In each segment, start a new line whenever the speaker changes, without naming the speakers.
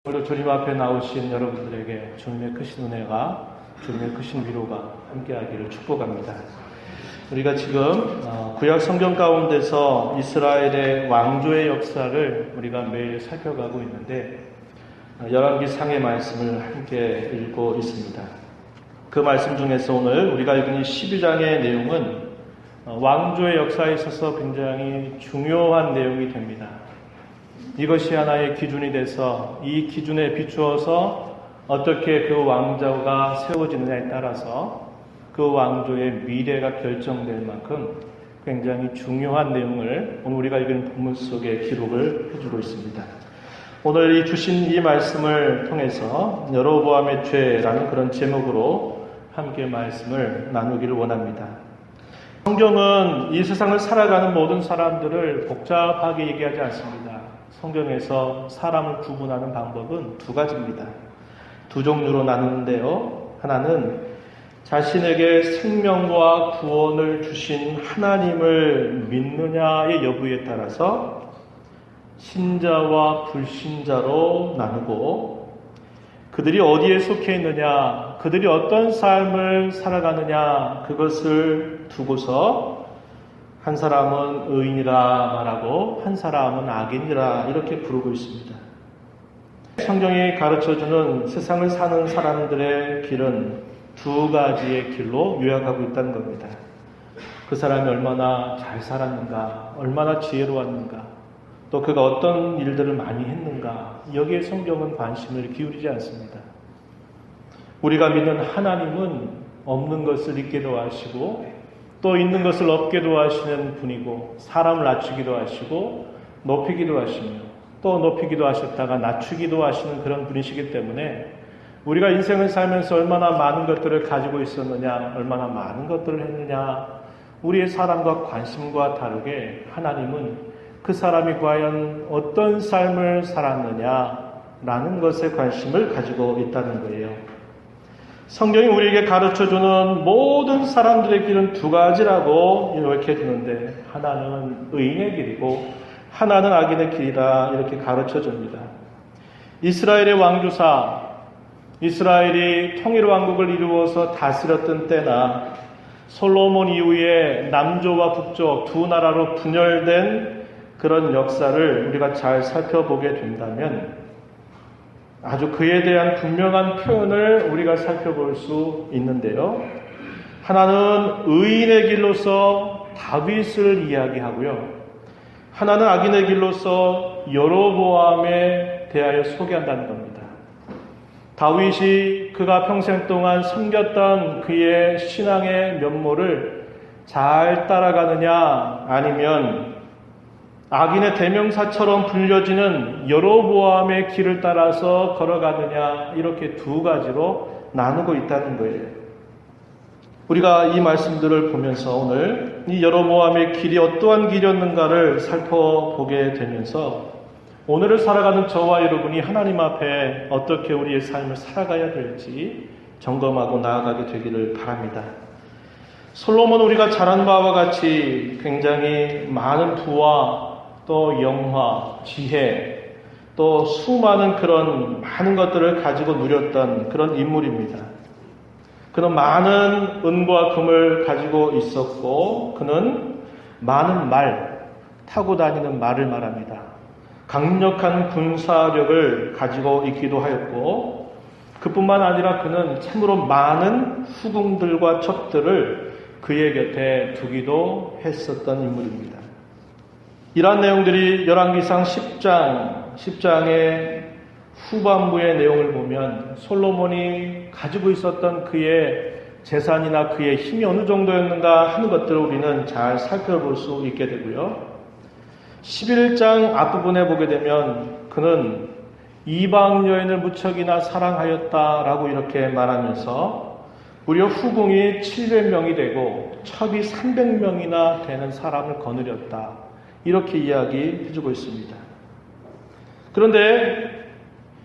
오늘도 주님 앞에 나오신 여러분들에게 주님의 크신 은혜가, 주님의 크신 위로가 함께하기를 축복합니다. 우리가 지금 구약 성경 가운데서 이스라엘의 왕조의 역사를 우리가 매일 살펴가고 있는데 열왕기상의 말씀을 함께 읽고 있습니다. 그 말씀 중에서 오늘 우리가 읽은 12장의 내용은 왕조의 역사에 있어서 굉장히 중요한 내용이 됩니다. 이것이 하나의 기준이 돼서 이 기준에 비추어서 어떻게 그 왕조가 세워지느냐에 따라서 그 왕조의 미래가 결정될 만큼 굉장히 중요한 내용을 오늘 우리가 읽은 본문 속에 기록을 해주고 있습니다. 오늘 이 주신 이 말씀을 통해서 여로보암의 죄라는 그런 제목으로 함께 말씀을 나누기를 원합니다. 성경은 이 세상을 살아가는 모든 사람들을 복잡하게 얘기하지 않습니다. 성경에서 사람을 구분하는 방법은 두 가지입니다. 두 종류로 나누는데요. 하나는 자신에게 생명과 구원을 주신 하나님을 믿느냐의 여부에 따라서 신자와 불신자로 나누고, 그들이 어디에 속해 있느냐, 그들이 어떤 삶을 살아가느냐, 그것을 두고서 한 사람은 의인이라 말하고 한 사람은 악인이라 이렇게 부르고 있습니다. 성경이 가르쳐주는 세상을 사는 사람들의 길은 두 가지의 길로 요약하고 있다는 겁니다. 그 사람이 얼마나 잘 살았는가, 얼마나 지혜로웠는가, 또 그가 어떤 일들을 많이 했는가, 여기에 성경은 관심을 기울이지 않습니다. 우리가 믿는 하나님은 없는 것을 있게도 하시고 또 있는 것을 없게도 하시는 분이고, 사람을 낮추기도 하시고 높이기도 하시며 또 높이기도 하셨다가 낮추기도 하시는 그런 분이시기 때문에 우리가 인생을 살면서 얼마나 많은 것들을 가지고 있었느냐, 얼마나 많은 것들을 했느냐, 우리의 사람과 관심과 다르게 하나님은 그 사람이 과연 어떤 삶을 살았느냐라는 것에 관심을 가지고 있다는 거예요. 성경이 우리에게 가르쳐주는 모든 사람들의 길은 두 가지라고 이렇게 주는데, 하나는 의인의 길이고 하나는 악인의 길이다, 이렇게 가르쳐줍니다. 이스라엘의 왕조사, 이스라엘이 통일왕국을 이루어서 다스렸던 때나 솔로몬 이후에 남조와 북조 두 나라로 분열된 그런 역사를 우리가 잘 살펴보게 된다면 아주 그에 대한 분명한 표현을 우리가 살펴볼 수 있는데요. 하나는 의인의 길로서 다윗을 이야기하고요. 하나는 악인의 길로서 여로보암에 대하여 소개한다는 겁니다. 다윗이 그가 평생 동안 섬겼던 그의 신앙의 면모를 잘 따라가느냐, 아니면 악인의 대명사처럼 불려지는 여로보암의 길을 따라서 걸어가느냐, 이렇게 두 가지로 나누고 있다는 거예요. 우리가 이 말씀들을 보면서 오늘 이 여로보암의 길이 어떠한 길이었는가를 살펴보게 되면서 오늘을 살아가는 저와 여러분이 하나님 앞에 어떻게 우리의 삶을 살아가야 될지 점검하고 나아가게 되기를 바랍니다. 솔로몬은 우리가 잘 아는 바와 같이 굉장히 많은 부와 또 영화, 지혜, 또 수많은 그런 많은 것들을 가지고 누렸던 그런 인물입니다. 그는 많은 은과 금을 가지고 있었고, 그는 많은 말, 타고 다니는 말을 말합니다. 강력한 군사력을 가지고 있기도 하였고, 그뿐만 아니라 그는 참으로 많은 후궁들과 첩들을 그의 곁에 두기도 했었던 인물입니다. 이러한 내용들이 열왕기상 10장의 후반부의 내용을 보면 솔로몬이 가지고 있었던 그의 재산이나 그의 힘이 어느 정도였는가 하는 것들을 우리는 잘 살펴볼 수 있게 되고요. 11장 앞부분에 보게 되면 그는 이방 여인을 무척이나 사랑하였다라고 이렇게 말하면서 무려 후궁이 700명이 되고 첩이 300명이나 되는 사람을 거느렸다, 이렇게 이야기해주고 있습니다. 그런데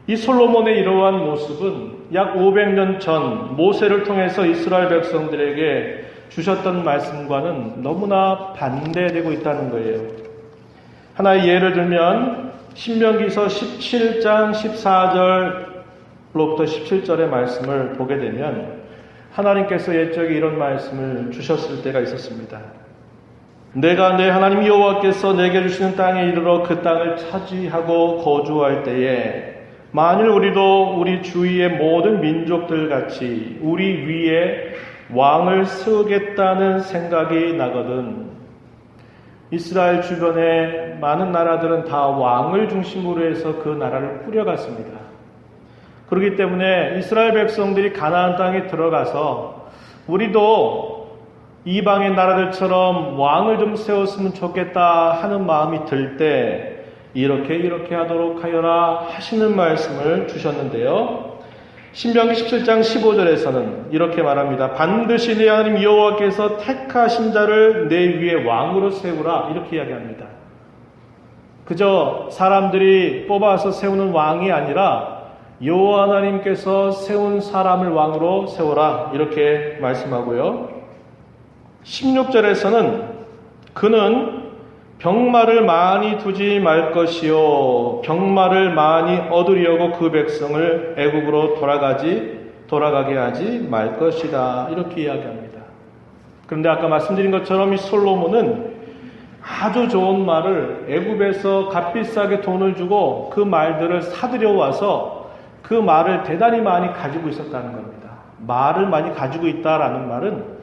이 솔로몬의 이러한 모습은 약 500년 전 모세를 통해서 이스라엘 백성들에게 주셨던 말씀과는 너무나 반대되고 있다는 거예요. 하나의 예를 들면 신명기서 17장 14절로부터 17절의 말씀을 보게 되면 하나님께서 옛적에 이런 말씀을 주셨을 때가 있었습니다. 내가 내 하나님 여호와께서 내게 주시는 땅에 이르러 그 땅을 차지하고 거주할 때에 만일 우리도 우리 주위의 모든 민족들 같이 우리 위에 왕을 세우겠다는 생각이 나거든. 이스라엘 주변의 많은 나라들은 다 왕을 중심으로 해서 그 나라를 꾸려갔습니다. 그렇기 때문에 이스라엘 백성들이 가나안 땅에 들어가서 우리도 이방의 나라들처럼 왕을 좀 세웠으면 좋겠다 하는 마음이 들 때 이렇게 하도록 하여라 하시는 말씀을 주셨는데요. 신명기 17장 15절에서는 이렇게 말합니다. 반드시 네 하나님 여호와께서 택하신 자를 내 위에 왕으로 세우라 이렇게 이야기합니다. 그저 사람들이 뽑아서 세우는 왕이 아니라 여호와 하나님께서 세운 사람을 왕으로 세우라 이렇게 말씀하고요. 16절에서는 그는 병마를 많이 두지 말 것이요 병마를 많이 얻으려고 그 백성을 애국으로 돌아가게 하지 말 것이다 이렇게 이야기합니다. 그런데 아까 말씀드린 것처럼 이 솔로몬은 아주 좋은 말을 애굽에서 값비싸게 돈을 주고 그 말들을 사들여 와서 그 말을 대단히 많이 가지고 있었다는 겁니다. 말을 많이 가지고 있다라는 말은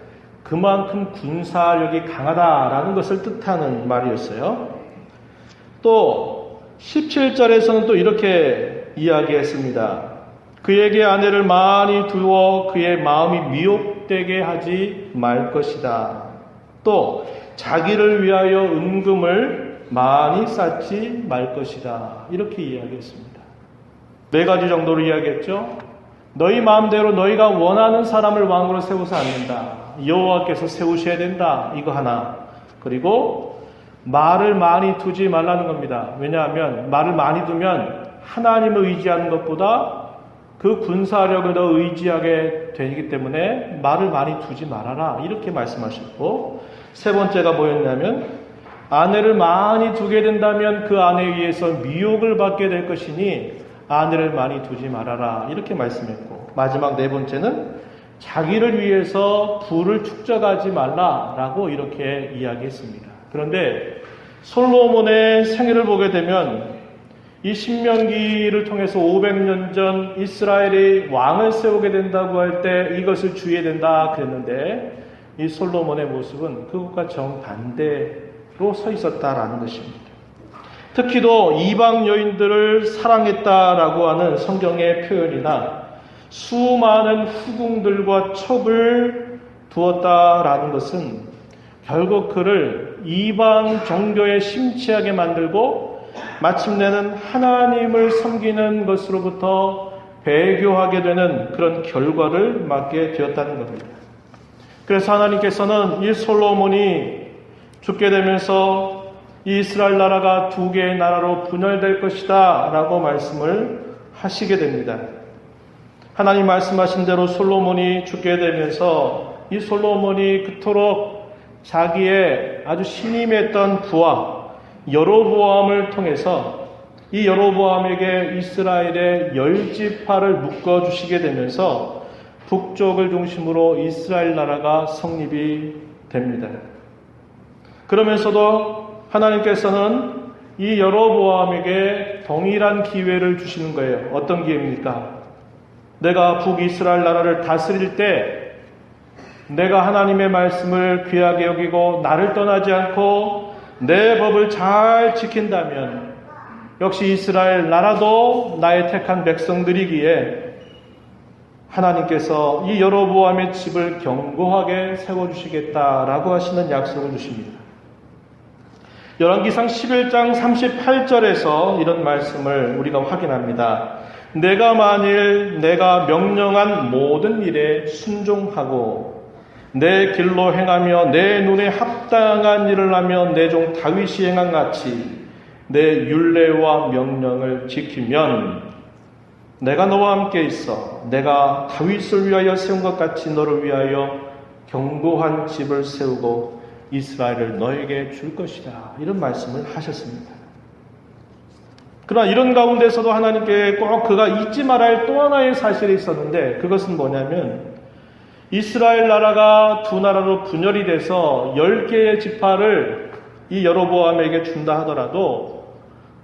그만큼 군사력이 강하다라는 것을 뜻하는 말이었어요. 또 17절에서는 또 이렇게 이야기했습니다. 그에게 아내를 많이 두어 그의 마음이 미혹되게 하지 말 것이다. 또 자기를 위하여 은금을 많이 쌓지 말 것이다. 이렇게 이야기했습니다. 4가지 정도로 이야기했죠. 너희 마음대로 너희가 원하는 사람을 왕으로 세워서 안 된다. 여호와께서 세우셔야 된다. 이거 하나. 그리고 말을 많이 두지 말라는 겁니다. 왜냐하면 말을 많이 두면 하나님을 의지하는 것보다 그 군사력을 더 의지하게 되기 때문에 말을 많이 두지 말아라. 이렇게 말씀하셨고 3번째가 뭐였냐면 아내를 많이 두게 된다면 그 아내에 의해서 미혹을 받게 될 것이니 아내를 많이 두지 말아라. 이렇게 말씀했고 마지막 4번째는 자기를 위해서 부를 축적하지 말라라고 이렇게 이야기했습니다. 그런데 솔로몬의 생애를 보게 되면 이 신명기를 통해서 500년 전 이스라엘이 왕을 세우게 된다고 할 때 이것을 주의해야 된다 그랬는데 이 솔로몬의 모습은 그것과 정반대로 서 있었다라는 것입니다. 특히도 이방 여인들을 사랑했다라고 하는 성경의 표현이나 수많은 후궁들과 첩을 두었다라는 것은 결국 그를 이방 종교에 심취하게 만들고 마침내는 하나님을 섬기는 것으로부터 배교하게 되는 그런 결과를 맞게 되었다는 겁니다. 그래서 하나님께서는 이 솔로몬이 죽게 되면서 이 이스라엘 나라가 2개의 나라로 분열될 것이다 라고 말씀을 하시게 됩니다. 하나님 말씀하신 대로 솔로몬이 죽게 되면서 이 솔로몬이 그토록 자기의 아주 신임했던 부하 여로보암을 통해서 이 여로보암에게 이스라엘의 10지파를 묶어주시게 되면서 북쪽을 중심으로 이스라엘 나라가 성립이 됩니다. 그러면서도 하나님께서는 이 여로보암에게 동일한 기회를 주시는 거예요. 어떤 기회입니까? 내가 북이스라엘 나라를 다스릴 때 내가 하나님의 말씀을 귀하게 여기고 나를 떠나지 않고 내 법을 잘 지킨다면 역시 이스라엘 나라도 나의 택한 백성들이기에 하나님께서 이 여로보암의 집을 견고하게 세워주시겠다라고 하시는 약속을 주십니다. 열왕기상 11장 38절에서 이런 말씀을 우리가 확인합니다. 내가 만일 내가 명령한 모든 일에 순종하고 내 길로 행하며 내 눈에 합당한 일을 하며 내 종 다윗이 행한 같이 내 율례와 명령을 지키면 내가 너와 함께 있어 내가 다윗을 위하여 세운 것 같이 너를 위하여 견고한 집을 세우고 이스라엘을 너에게 줄 것이다. 이런 말씀을 하셨습니다. 그러나 이런 가운데서도 하나님께 꼭 그가 잊지 말아야 할 또 하나의 사실이 있었는데, 그것은 뭐냐면 이스라엘 나라가 두 나라로 분열이 돼서 10개의 지파를 이 여로보암에게 준다 하더라도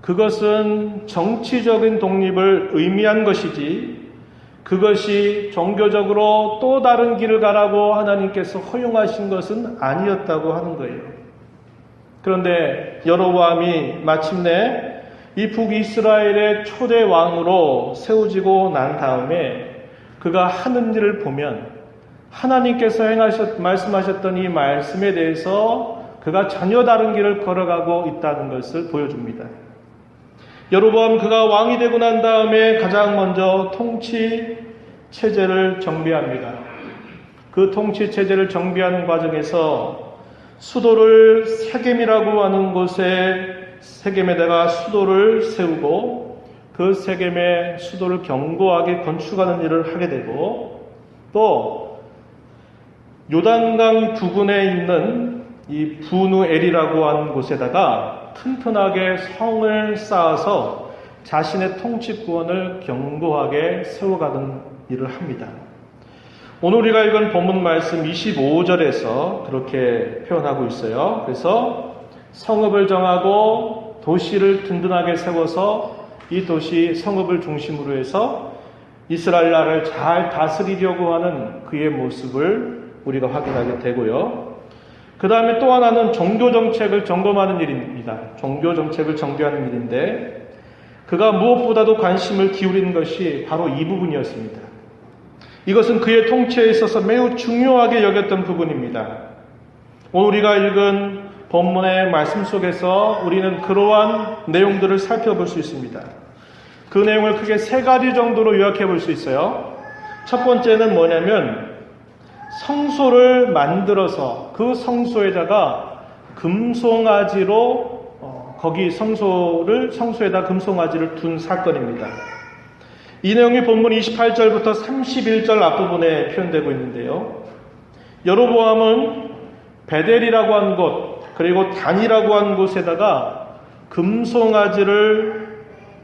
그것은 정치적인 독립을 의미한 것이지, 그것이 종교적으로 또 다른 길을 가라고 하나님께서 허용하신 것은 아니었다고 하는 거예요. 그런데 여로보암이 마침내 이 북이스라엘의 초대 왕으로 세워지고 난 다음에 그가 하는 일을 보면 하나님께서 말씀하셨던 이 말씀에 대해서 그가 전혀 다른 길을 걸어가고 있다는 것을 보여줍니다. 여로보암 그가 왕이 되고 난 다음에 가장 먼저 통치 체제를 정비합니다. 그 통치 체제를 정비하는 과정에서 수도를 세겜이라고 하는 곳에 세겜에다가 수도를 세우고 그 세겜의 수도를 견고하게 건축하는 일을 하게 되고, 또 요단강 부근에 있는 이 부누엘이라고 하는 곳에다가 튼튼하게 성을 쌓아서 자신의 통치권을 견고하게 세워가는 일을 합니다. 오늘 우리가 읽은 본문 말씀 25절에서 그렇게 표현하고 있어요. 그래서 성읍을 정하고 도시를 든든하게 세워서 이 도시 성읍을 중심으로 해서 이스라엘 나라를 잘 다스리려고 하는 그의 모습을 우리가 확인하게 되고요. 그 다음에 또 하나는 종교정책을 점검하는 일입니다. 종교정책을 정비하는 일인데, 그가 무엇보다도 관심을 기울이는 것이 바로 이 부분이었습니다. 이것은 그의 통치에 있어서 매우 중요하게 여겼던 부분입니다. 오늘 우리가 읽은 본문의 말씀 속에서 우리는 그러한 내용들을 살펴볼 수 있습니다. 그 내용을 크게 3가지 정도로 요약해 볼 수 있어요. 첫 번째는 뭐냐면 성소를 만들어서 그 성소에다가 금송아지로 거기 성소에다 금송아지를 둔 사건입니다. 이 내용이 본문 28절부터 31절 앞부분에 표현되고 있는데요. 여로보암은 베델이라고 한 곳, 그리고 단이라고 한 곳에다가 금송아지를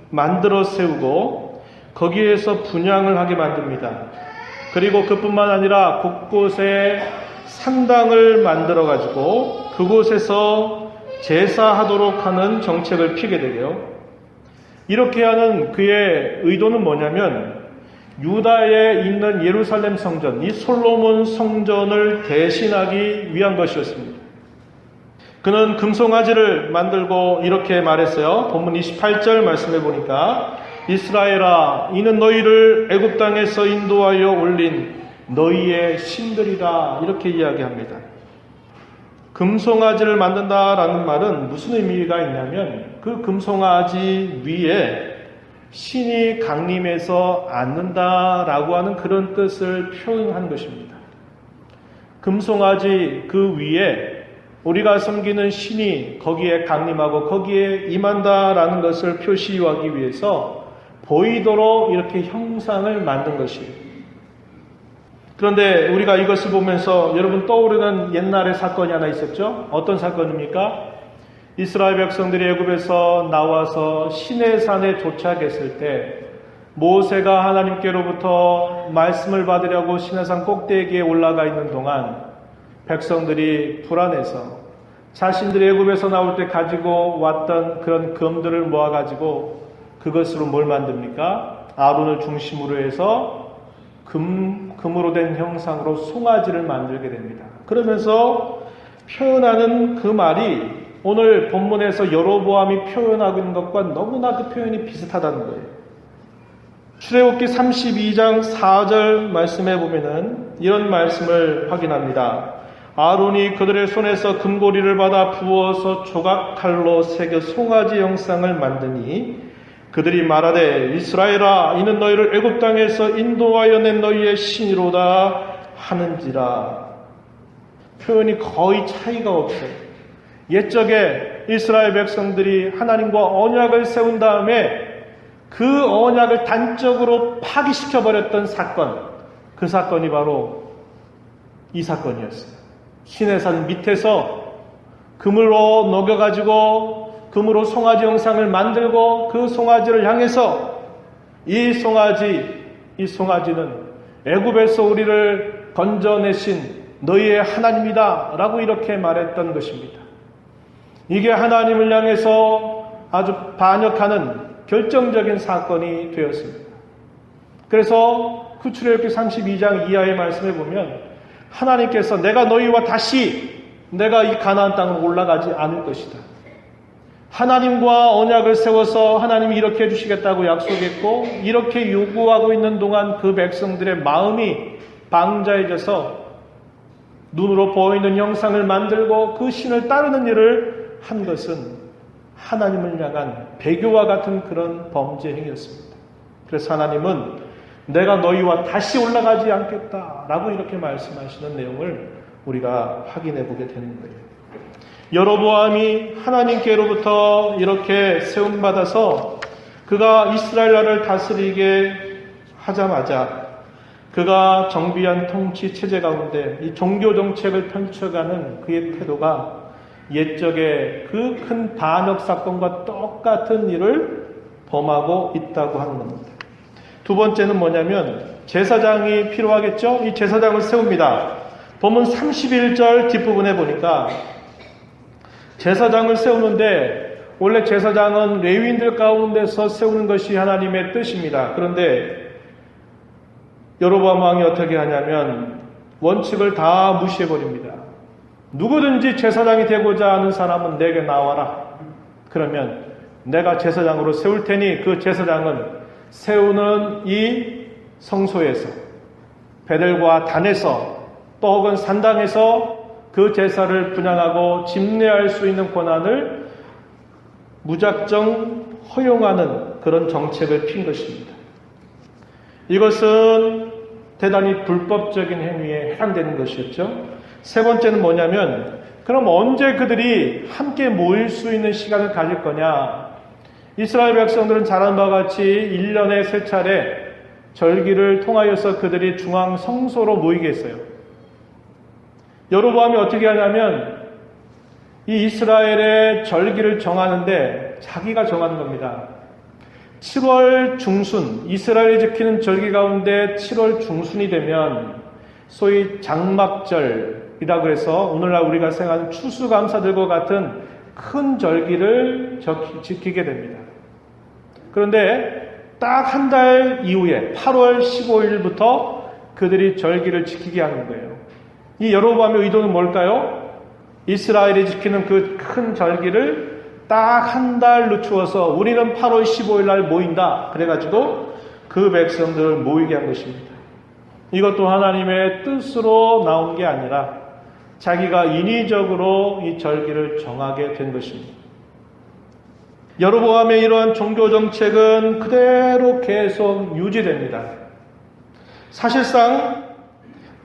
만들어 세우고 거기에서 분향을 하게 만듭니다. 그리고 그뿐만 아니라 곳곳에 산당을 만들어 가지고 그곳에서 제사하도록 하는 정책을 피게 되고요. 이렇게 하는 그의 의도는 뭐냐면 유다에 있는 예루살렘 성전, 이 솔로몬 성전을 대신하기 위한 것이었습니다. 그는 금송아지를 만들고 이렇게 말했어요. 본문 28절 말씀해 보니까 이스라엘아, 이는 너희를 애굽 땅에서 인도하여 올린 너희의 신들이라, 이렇게 이야기합니다. 금송아지를 만든다라는 말은 무슨 의미가 있냐면 그 금송아지 위에 신이 강림해서 앉는다라고 하는 그런 뜻을 표현한 것입니다. 금송아지 그 위에 우리가 섬기는 신이 거기에 강림하고 거기에 임한다라는 것을 표시하기 위해서 보이도록 이렇게 형상을 만든 것이에요. 그런데 우리가 이것을 보면서 여러분 떠오르는 옛날의 사건이 하나 있었죠? 어떤 사건입니까? 이스라엘 백성들이 애굽에서 나와서 시내산에 도착했을 때 모세가 하나님께로부터 말씀을 받으려고 시내산 꼭대기에 올라가 있는 동안 백성들이 불안해서 자신들이 애굽에서 나올 때 가지고 왔던 그런 금들을 모아가지고 그것으로 뭘 만듭니까? 아론을 중심으로 해서 금으로 된 형상으로 송아지를 만들게 됩니다. 그러면서 표현하는 그 말이 오늘 본문에서 여로보암이 표현하고 있는 것과 너무나 그 표현이 비슷하다는 거예요. 출애굽기 32장 4절 말씀에 보면은 이런 말씀을 확인합니다. 아론이 그들의 손에서 금고리를 받아 부어서 조각칼로 새겨 송아지 형상을 만드니 그들이 말하되 이스라엘아, 이는 너희를 애굽 땅에서 인도하여 낸 너희의 신이로다 하는지라. 표현이 거의 차이가 없어요. 옛적에 이스라엘 백성들이 하나님과 언약을 세운 다음에 그 언약을 단적으로 파기시켜버렸던 사건, 그 사건이 바로 이 사건이었어요. 시내산 밑에서 금으로 녹여가지고 금으로 송아지 형상을 만들고 그 송아지를 향해서 이 송아지는 애굽에서 우리를 건져내신 너희의 하나님이다 라고 이렇게 말했던 것입니다. 이게 하나님을 향해서 아주 반역하는 결정적인 사건이 되었습니다. 그래서 출애굽기 32장 이하의 말씀에 보면 하나님께서 내가 너희와 다시 내가 이 가나안 땅으로 올라가지 않을 것이다. 하나님과 언약을 세워서 하나님이 이렇게 해주시겠다고 약속했고 이렇게 요구하고 있는 동안 그 백성들의 마음이 방자해져서 눈으로 보이는 형상을 만들고 그 신을 따르는 일을 한 것은 하나님을 향한 배교와 같은 그런 범죄 행위였습니다. 그래서 하나님은 내가 너희와 다시 올라가지 않겠다라고 이렇게 말씀하시는 내용을 우리가 확인해 보게 되는 거예요. 여로보암이 하나님께로부터 이렇게 세움받아서 그가 이스라엘 나라를 다스리게 하자마자 그가 정비한 통치 체제 가운데 이 종교 정책을 펼쳐가는 그의 태도가 옛적의 그 큰 반역 사건과 똑같은 일을 범하고 있다고 하는 겁니다. 두 번째는 뭐냐면 제사장이 필요하겠죠? 이 제사장을 세웁니다. 본문 31절 뒷부분에 보니까 제사장을 세우는데 원래 제사장은 레위인들 가운데서 세우는 것이 하나님의 뜻입니다. 그런데 여로보암 왕이 어떻게 하냐면 원칙을 다 무시해버립니다. 누구든지 제사장이 되고자 하는 사람은 내게 나와라. 그러면 내가 제사장으로 세울 테니 그 제사장은 세우는 이 성소에서 베델과 단에서 또 혹은 산당에서 그 제사를 분향하고 집례할 수 있는 권한을 무작정 허용하는 그런 정책을 핀 것입니다. 이것은 대단히 불법적인 행위에 해당되는 것이었죠. 세 번째는 뭐냐면 그럼 언제 그들이 함께 모일 수 있는 시간을 가질 거냐. 이스라엘 백성들은 잘 아는 바와 같이 1년에 3차례 절기를 통하여서 그들이 중앙 성소로 모이게 했어요. 여로보암이 어떻게 하냐면 이 이스라엘의 절기를 정하는데 자기가 정하는 겁니다. 7월 중순, 이스라엘이 지키는 절기 가운데 7월 중순이 되면 소위 장막절이라고 해서 오늘날 우리가 생각하는 추수감사절과 같은 큰 절기를 지키게 됩니다. 그런데 딱 한 달 이후에 8월 15일부터 그들이 절기를 지키게 하는 거예요. 이 여로보암의 의도는 뭘까요? 이스라엘이 지키는 그 큰 절기를 딱 한 달 늦추어서 우리는 8월 15일 날 모인다. 그래가지고 그 백성들을 모이게 한 것입니다. 이것도 하나님의 뜻으로 나온 게 아니라 자기가 인위적으로 이 절기를 정하게 된 것입니다. 여로보암의 이러한 종교 정책은 그대로 계속 유지됩니다. 사실상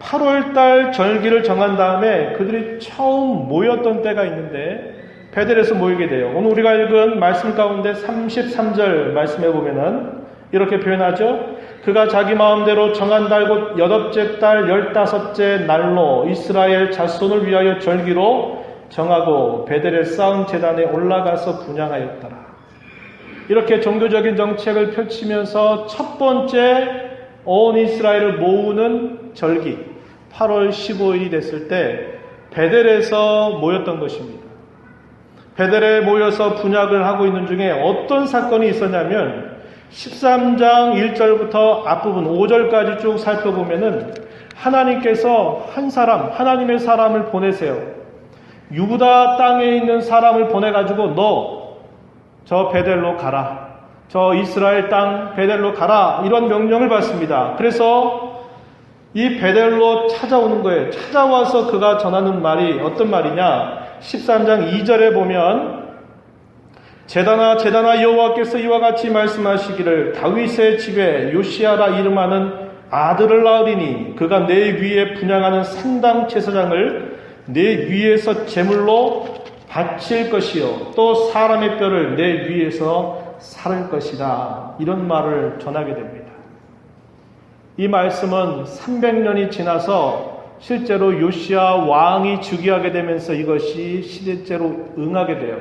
8월달 절기를 정한 다음에 그들이 처음 모였던 때가 있는데 베델에서 모이게 돼요. 오늘 우리가 읽은 말씀 가운데 33절 말씀해 보면은 이렇게 표현하죠. 그가 자기 마음대로 정한 달 곧 8째 달 15째 날로 이스라엘 자손을 위하여 절기로 정하고 베델에 쌓은 제단에 올라가서 분향하였더라. 이렇게 종교적인 정책을 펼치면서 첫 번째 온 이스라엘을 모으는 절기 8월 15일이 됐을 때 베델에서 모였던 것입니다. 베델에 모여서 분향을 하고 있는 중에 어떤 사건이 있었냐면 13장 1절부터 앞부분 5절까지 쭉 살펴보면은 하나님께서 한 사람, 하나님의 사람을 보내세요. 유다 땅에 있는 사람을 보내가지고 너 저 베델로 가라. 저 이스라엘 땅 베델로 가라. 이런 명령을 받습니다. 그래서 이 베델로 찾아오는 거예요. 찾아와서 그가 전하는 말이 어떤 말이냐. 13장 2절에 보면 제단아 여호와께서 이와 같이 말씀하시기를 다윗의 집에 요시아라 이름하는 아들을 낳으리니 그가 내 위에 분향하는 산당 제사장을 내 위에서 제물로 바칠 것이요 또 사람의 뼈를 내 위에서 살을 것이다. 이런 말을 전하게 됩니다. 이 말씀은 300년이 지나서 실제로 요시아 왕이 즉위하게 되면서 이것이 실제로 응하게 돼요.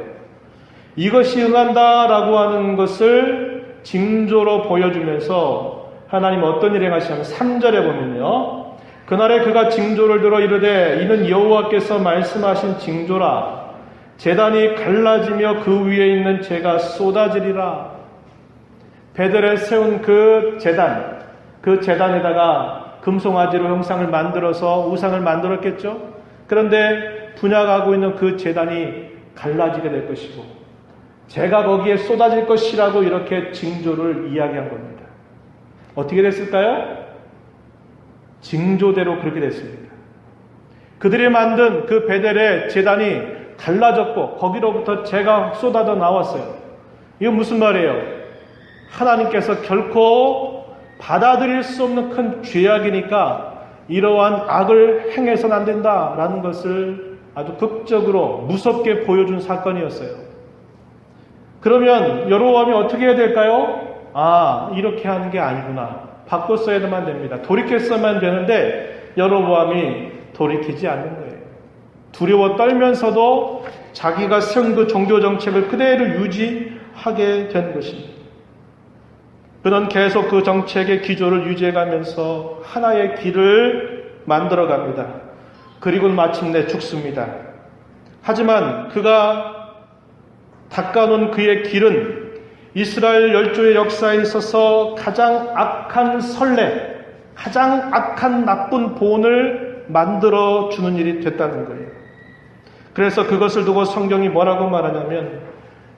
이것이 응한다라고 하는 것을 징조로 보여주면서 하나님 어떤 일을 행하시냐면 3절에 보면요. 그날에 그가 징조를 들어 이르되 이는 여호와께서 말씀하신 징조라. 제단이 갈라지며 그 위에 있는 재가 쏟아지리라. 베델에 세운 그 제단, 그 제단에다가 금송아지로 형상을 만들어서 우상을 만들었겠죠. 그런데 분양하고 있는 그 제단이 갈라지게 될 것이고 재가 거기에 쏟아질 것이라고 이렇게 징조를 이야기한 겁니다. 어떻게 됐을까요? 징조대로 그렇게 됐습니다. 그들이 만든 그 베델의 제단이 갈라졌고 거기로부터 재가 쏟아져 나왔어요. 이건 무슨 말이에요? 하나님께서 결코 받아들일 수 없는 큰 죄악이니까 이러한 악을 행해서는 안 된다라는 것을 아주 극적으로 무섭게 보여준 사건이었어요. 그러면 여로보암이 어떻게 해야 될까요? 이렇게 하는 게 아니구나. 바꿨어야만 됩니다. 돌이켰어야만 되는데 여로보암이 돌이키지 않는 거예요. 두려워 떨면서도 자기가 세운 그 종교 정책을 그대로 유지하게 된 것입니다. 그는 계속 그 정책의 기조를 유지해가면서 하나의 길을 만들어갑니다. 그리고 마침내 죽습니다. 하지만 그가 닦아놓은 그의 길은 이스라엘 열조의 역사에 있어서 가장 악한 선례, 가장 악한 나쁜 본을 만들어주는 일이 됐다는 거예요. 그래서 그것을 두고 성경이 뭐라고 말하냐면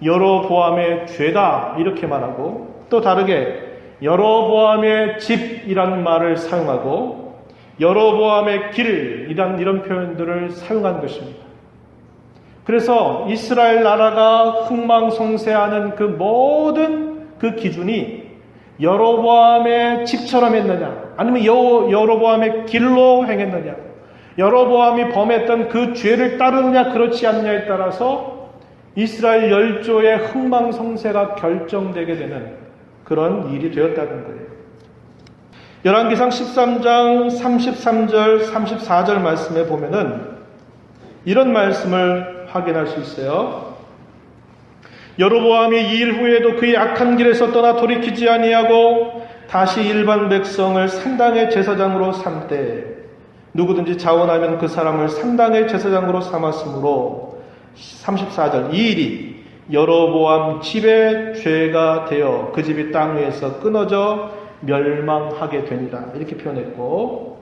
여로보암의 죄다 이렇게 말하고 또 다르게 여로보암의 집이라는 말을 사용하고 여로보암의 길이라는 이런 표현들을 사용한 것입니다. 그래서 이스라엘 나라가 흥망성쇠하는 그 모든 그 기준이 여로보암의 집처럼 했느냐 아니면 여로보암의 길로 행했느냐 여로보암이 범했던 그 죄를 따르느냐 그렇지 않느냐에 따라서 이스라엘 열조의 흥망성쇠가 결정되게 되는 그런 일이 되었다는 거예요. 열왕기상 13장 33절 34절 말씀에 보면은 이런 말씀을 확인할 수 있어요. 여로보암이 이 일 후에도 그의 악한 길에서 떠나 돌이키지 아니하고 다시 일반 백성을 산당의 제사장으로 삼되 누구든지 자원하면 그 사람을 산당의 제사장으로 삼았으므로 34절 이 일이 여로보암 집의 죄가 되어 그 집이 땅 위에서 끊어져 멸망하게 되니라 이렇게 표현했고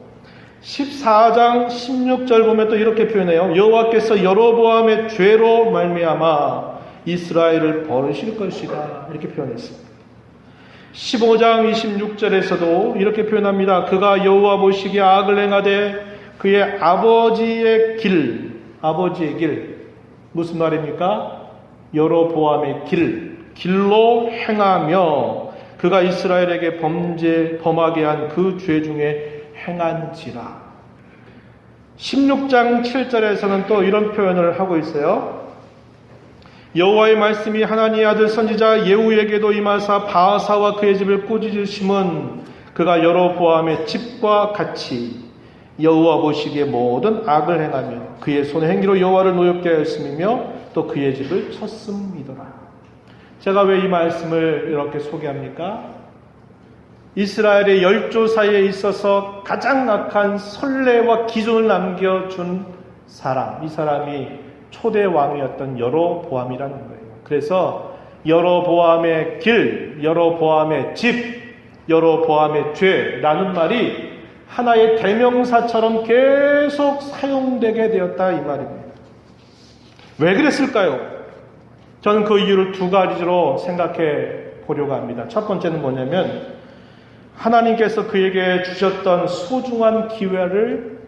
14장 16절 보면 또 이렇게 표현해요. 여호와께서 여로보암의 죄로 말미암아 이스라엘을 벌으실 것이다 이렇게 표현했습니다. 15장 26절에서도 이렇게 표현합니다. 그가 여호와 보시기에 악을 행하되 그의 아버지의 길 무슨 말입니까? 여로보암의 길로 행하며 그가 이스라엘에게 범하게 한 그 죄 중에 행한지라. 16장 7절에서는 또 이런 표현을 하고 있어요. 여호와의 말씀이 하나님의 아들 선지자 예후에게도 임하사 바하사와 그의 집을 꾸짖으심은 그가 여로보암의 집과 같이 여호와 보시기에 모든 악을 행하며 그의 손의 행위로 여호와를 노엽게 하였음이며 또 그의 집을 쳤음이더라. 제가 왜 이 말씀을 이렇게 소개합니까? 이스라엘의 열조 사이에 있어서 가장 악한 선례와 기준을 남겨준 사람, 이 사람이 초대 왕이었던 여로보암이라는 거예요. 그래서 여로보암의 길, 여로보암의 집, 여로보암의 죄라는 말이 하나의 대명사처럼 계속 사용되게 되었다 이 말입니다. 왜 그랬을까요? 저는 그 이유를 두 가지로 생각해 보려고 합니다. 첫 번째는 뭐냐면 하나님께서 그에게 주셨던 소중한 기회를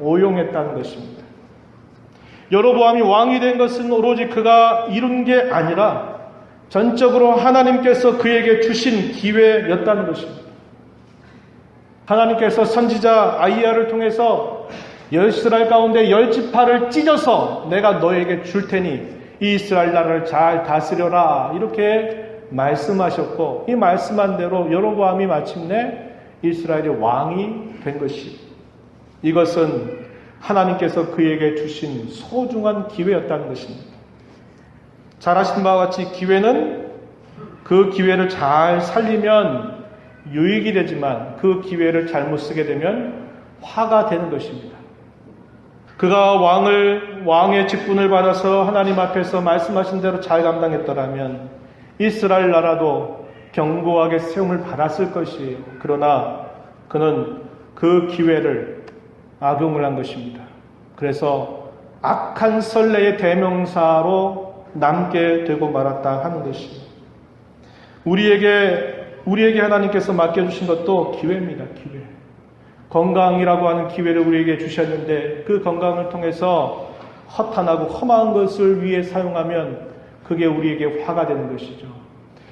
오용했다는 것입니다. 여로보암이 왕이 된 것은 오로지 그가 이룬 게 아니라 전적으로 하나님께서 그에게 주신 기회였다는 것입니다. 하나님께서 선지자 아이야를 통해서 이스라엘 가운데 10지파를 찢어서 내가 너에게 줄 테니 이 이스라엘 나라를 잘 다스려라 이렇게 말씀하셨고 이 말씀한 대로 여로보암이 마침내 이스라엘의 왕이 된 것이 이것은 하나님께서 그에게 주신 소중한 기회였다는 것입니다. 잘 아시는 바와 같이 기회는 그 기회를 잘 살리면 유익이 되지만 그 기회를 잘못 쓰게 되면 화가 되는 것입니다. 그가 왕의 직분을 받아서 하나님 앞에서 말씀하신 대로 잘 감당했더라면 이스라엘 나라도 견고하게 세움을 받았을 것이에요. 그러나 그는 그 기회를 악용을 한 것입니다. 그래서 악한 선례의 대명사로 남게 되고 말았다 하는 것입니다. 우리에게 하나님께서 맡겨주신 것도 기회입니다. 기회. 건강이라고 하는 기회를 우리에게 주셨는데 그 건강을 통해서 허탄하고 험한 것을 위해 사용하면 그게 우리에게 화가 되는 것이죠.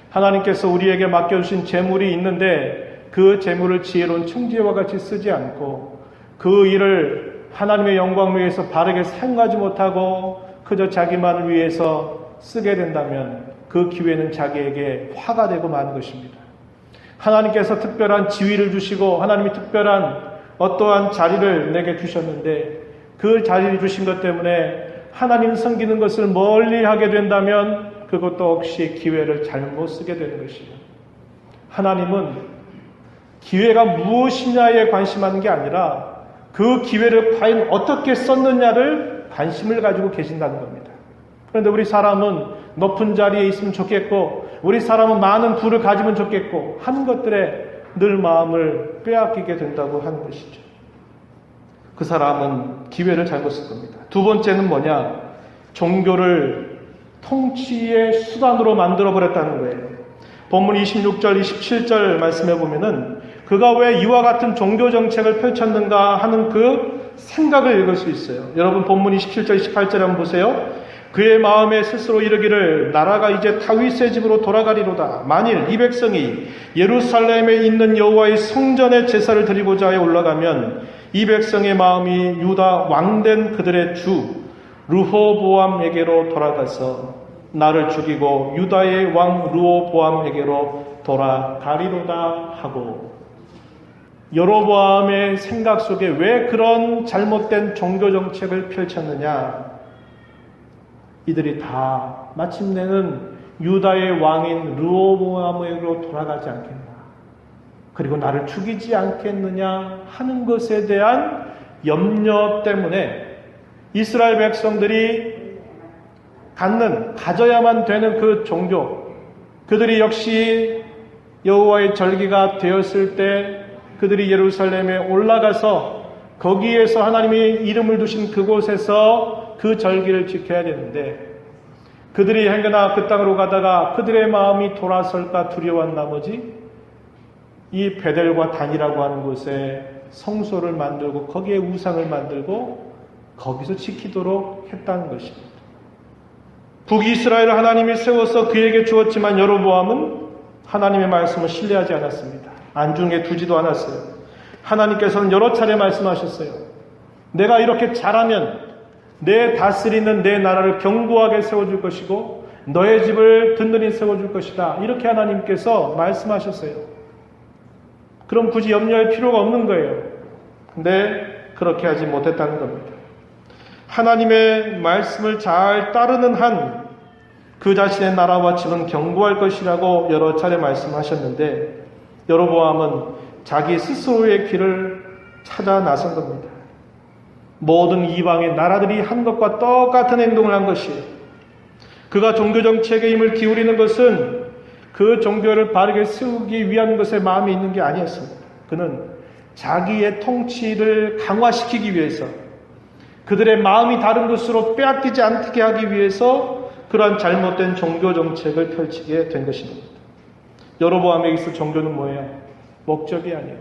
하나님께서 우리에게 맡겨주신 재물이 있는데 그 재물을 지혜로운 청지와 같이 쓰지 않고 그 일을 하나님의 영광을 위해서 바르게 사용하지 못하고 그저 자기만을 위해서 쓰게 된다면 그 기회는 자기에게 화가 되고 마는 것입니다. 하나님께서 특별한 지위를 주시고 하나님이 특별한 어떠한 자리를 내게 주셨는데 그 자리를 주신 것 때문에 하나님 섬기는 것을 멀리 하게 된다면 그것도 혹시 기회를 잘못 쓰게 되는 것이죠. 하나님은 기회가 무엇이냐에 관심하는 게 아니라 그 기회를 과연 어떻게 썼느냐를 관심을 가지고 계신다는 겁니다. 그런데 우리 사람은 높은 자리에 있으면 좋겠고 우리 사람은 많은 부를 가지면 좋겠고 하는 것들에 늘 마음을 빼앗기게 된다고 하는 것이죠. 그 사람은 기회를 잘못 쓸 겁니다. 두 번째는 뭐냐? 종교를 통치의 수단으로 만들어버렸다는 거예요. 본문 26절, 27절 말씀해 보면은 그가 왜 이와 같은 종교 정책을 펼쳤는가 하는 그 생각을 읽을 수 있어요. 여러분 본문 27절, 28절 한번 보세요. 그의 마음에 스스로 이르기를 나라가 이제 다윗의 집으로 돌아가리로다. 만일 이 백성이 예루살렘에 있는 여호와의 성전에 제사를 드리고자 해 올라가면 이 백성의 마음이 유다 왕된 그들의 주 르호보암에게로 돌아가서 나를 죽이고 유다의 왕 르호보암에게로 돌아가리로다 하고, 여로보암의 생각 속에 왜 그런 잘못된 종교 정책을 펼쳤느냐? 이들이 다 마침내는 유다의 왕인 르호보암에게로 돌아가지 않겠나, 그리고 나를 죽이지 않겠느냐 하는 것에 대한 염려 때문에 이스라엘 백성들이 가져야만 되는 그 종교, 그들이 역시 여호와의 절기가 되었을 때 그들이 예루살렘에 올라가서 거기에서 하나님이 이름을 두신 그곳에서 그 절기를 지켜야 되는데, 그들이 행여나 그 땅으로 가다가 그들의 마음이 돌아설까 두려워한 나머지 이 베델과 단이라고 하는 곳에 성소를 만들고 거기에 우상을 만들고 거기서 지키도록 했다는 것입니다. 북이스라엘을 하나님이 세워서 그에게 주었지만 여로보암은 하나님의 말씀을 신뢰하지 않았습니다. 안중에 두지도 않았어요. 하나님께서는 여러 차례 말씀하셨어요. 내가 이렇게 잘하면 내 다스리는 내 나라를 견고하게 세워줄 것이고 너의 집을 든든히 세워줄 것이다. 이렇게 하나님께서 말씀하셨어요. 그럼 굳이 염려할 필요가 없는 거예요. 근데 그렇게 하지 못했다는 겁니다. 하나님의 말씀을 잘 따르는 한 그 자신의 나라와 집은 견고할 것이라고 여러 차례 말씀하셨는데, 여로보암은 자기 스스로의 길을 찾아 나선 겁니다. 모든 이방의 나라들이 한 것과 똑같은 행동을 한 것이에요. 그가 종교정책에 힘을 기울이는 것은 그 종교를 바르게 세우기 위한 것에 마음이 있는 게 아니었습니다. 그는 자기의 통치를 강화시키기 위해서, 그들의 마음이 다른 것으로 빼앗기지 않게 하기 위해서 그러한 잘못된 종교정책을 펼치게 된 것입니다. 여로보암에게 있어 종교는 뭐예요? 목적이 아니에요.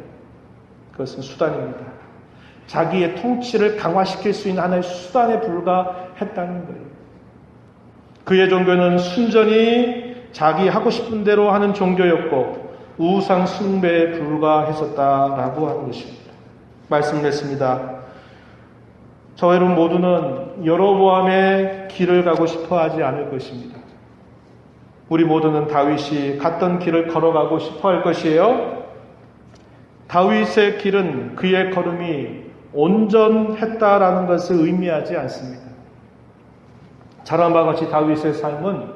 그것은 수단입니다. 자기의 통치를 강화시킬 수 있는 하나의 수단에 불과했다는 거예요. 그의 종교는 순전히 자기 하고 싶은 대로 하는 종교였고 우상 숭배에 불과했었다라고 하는 것입니다. 말씀을 했습니다. 저와 여러분 모두는 여로보암의 길을 가고 싶어 하지 않을 것입니다. 우리 모두는 다윗이 갔던 길을 걸어가고 싶어 할 것이에요. 다윗의 길은 그의 걸음이 온전했다라는 것을 의미하지 않습니다. 잘 아는 바와 같이 다윗의 삶은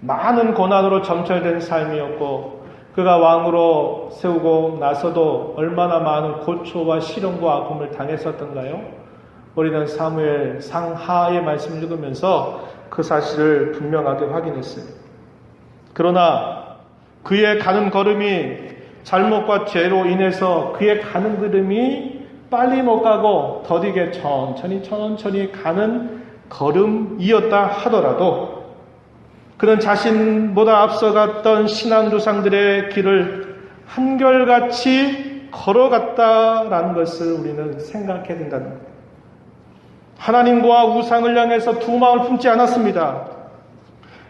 많은 고난으로 점철된 삶이었고 그가 왕으로 세우고 나서도 얼마나 많은 고초와 시련과 아픔을 당했었던가요? 우리는 사무엘 상하의 말씀을 읽으면서 그 사실을 분명하게 확인했어요. 그러나 그의 가는 걸음이 잘못과 죄로 인해서 그의 가는 걸음이 빨리 못 가고 더디게 천천히 가는 걸음이었다 하더라도 그는 자신보다 앞서갔던 신앙조상들의 길을 한결같이 걸어갔다라는 것을 우리는 생각해야 된다는 겁니다. 하나님과 우상을 향해서 두 마음을 품지 않았습니다.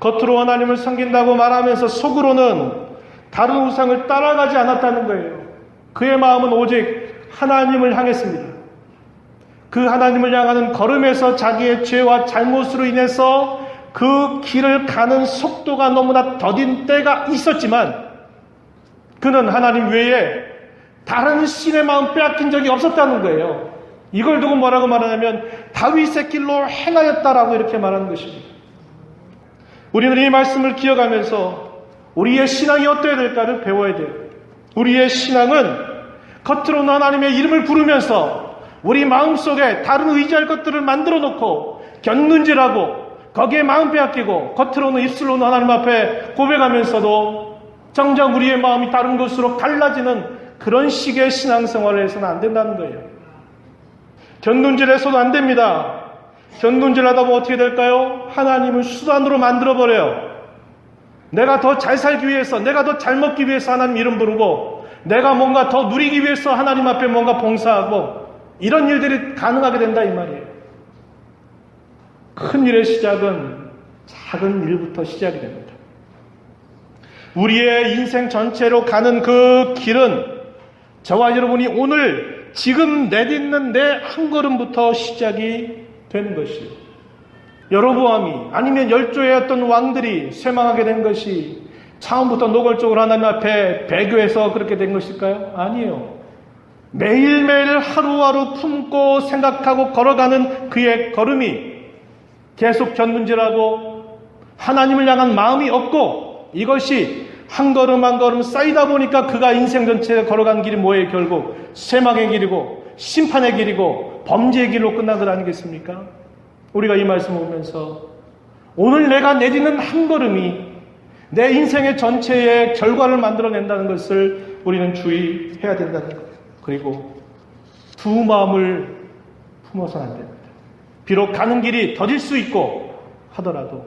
겉으로 하나님을 섬긴다고 말하면서 속으로는 다른 우상을 따라가지 않았다는 거예요. 그의 마음은 오직 하나님을 향했습니다. 그 하나님을 향하는 걸음에서 자기의 죄와 잘못으로 인해서 그 길을 가는 속도가 너무나 더딘 때가 있었지만 그는 하나님 외에 다른 신의 마음 빼앗긴 적이 없었다는 거예요. 이걸 두고 뭐라고 말하냐면 다윗의 길로 행하였다라고 이렇게 말하는 것입니다. 우리는 이 말씀을 기억하면서 우리의 신앙이 어떠해야 될까를 배워야 돼요. 우리의 신앙은 겉으로는 하나님의 이름을 부르면서 우리 마음속에 다른 의지할 것들을 만들어 놓고 견눈질하고 거기에 마음 빼앗기고 겉으로는 입술로는 하나님 앞에 고백하면서도 정작 우리의 마음이 다른 것으로 갈라지는 그런 식의 신앙생활을 해서는 안 된다는 거예요. 견눈질해서도 안 됩니다. 견눈질하다 보면 어떻게 될까요? 하나님을 수단으로 만들어버려요. 내가 더 잘 살기 위해서, 내가 더 잘 먹기 위해서 하나님 이름 부르고 내가 뭔가 더 누리기 위해서 하나님 앞에 뭔가 봉사하고 이런 일들이 가능하게 된다 이 말이에요. 큰 일의 시작은 작은 일부터 시작이 됩니다. 우리의 인생 전체로 가는 그 길은 저와 여러분이 오늘 지금 내딛는 내 한 걸음부터 시작이 되는 것이에요. 여로보암이 아니면 열조의 어떤 왕들이 쇠망하게 된 것이 처음부터 노골적으로 하나님 앞에 배교해서 그렇게 된 것일까요? 아니에요. 매일매일 하루하루 품고 생각하고 걸어가는 그의 걸음이 계속 견문질하고 하나님을 향한 마음이 없고 이것이 한 걸음 한 걸음 쌓이다 보니까 그가 인생 전체에 걸어간 길이 뭐예요? 결국 쇠망의 길이고 심판의 길이고 범죄의 길로 끝난 것 아니겠습니까? 우리가 이 말씀을 보면서 오늘 내가 내딛는 한 걸음이 내 인생의 전체의 결과를 만들어낸다는 것을 우리는 주의해야 된다는 거예요. 그리고 두 마음을 품어서는 안 됩니다. 비록 가는 길이 더딜 수 있고 하더라도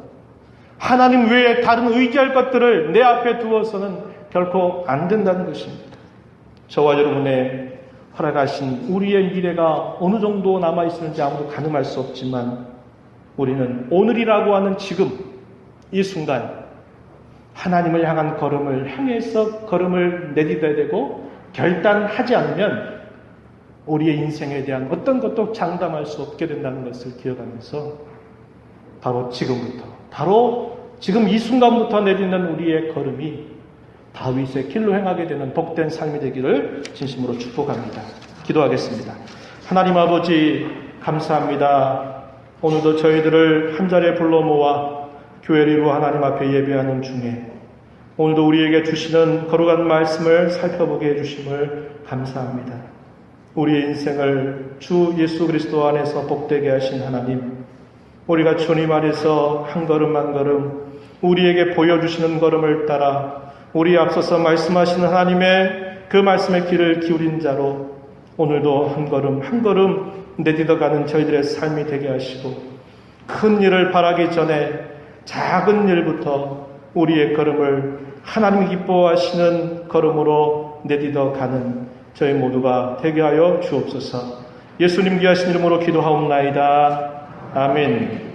하나님 외에 다른 의지할 것들을 내 앞에 두어서는 결코 안 된다는 것입니다. 저와 여러분의 허락하신 우리의 미래가 어느 정도 남아있을지 아무도 가늠할 수 없지만 우리는 오늘이라고 하는 지금 이 순간 하나님을 향한 걸음을 향해서 걸음을 내딛어야 되고 결단하지 않으면 우리의 인생에 대한 어떤 것도 장담할 수 없게 된다는 것을 기억하면서 바로 지금부터 바로 지금 이 순간부터 내딛는 우리의 걸음이 다윗의 길로 행하게 되는 복된 삶이 되기를 진심으로 축복합니다. 기도하겠습니다. 하나님 아버지 감사합니다. 오늘도 저희들을 한자리에 불러 모아 교회를 이루어 하나님 앞에 예배하는 중에 오늘도 우리에게 주시는 거룩한 말씀을 살펴보게 해주심을 감사합니다. 우리의 인생을 주 예수 그리스도 안에서 복되게 하신 하나님, 우리가 주님 안에서 한 걸음 한 걸음 우리에게 보여주시는 걸음을 따라 우리 앞서서 말씀하시는 하나님의 그 말씀의 귀를 기울인 자로 오늘도 한 걸음 한 걸음 내딛어가는 저희들의 삶이 되게 하시고 큰 일을 바라기 전에 작은 일부터 우리의 걸음을 하나님 기뻐하시는 걸음으로 내딛어가는 저희 모두가 되게 하여 주옵소서. 예수님 귀하신 이름으로 기도하옵나이다. 아멘.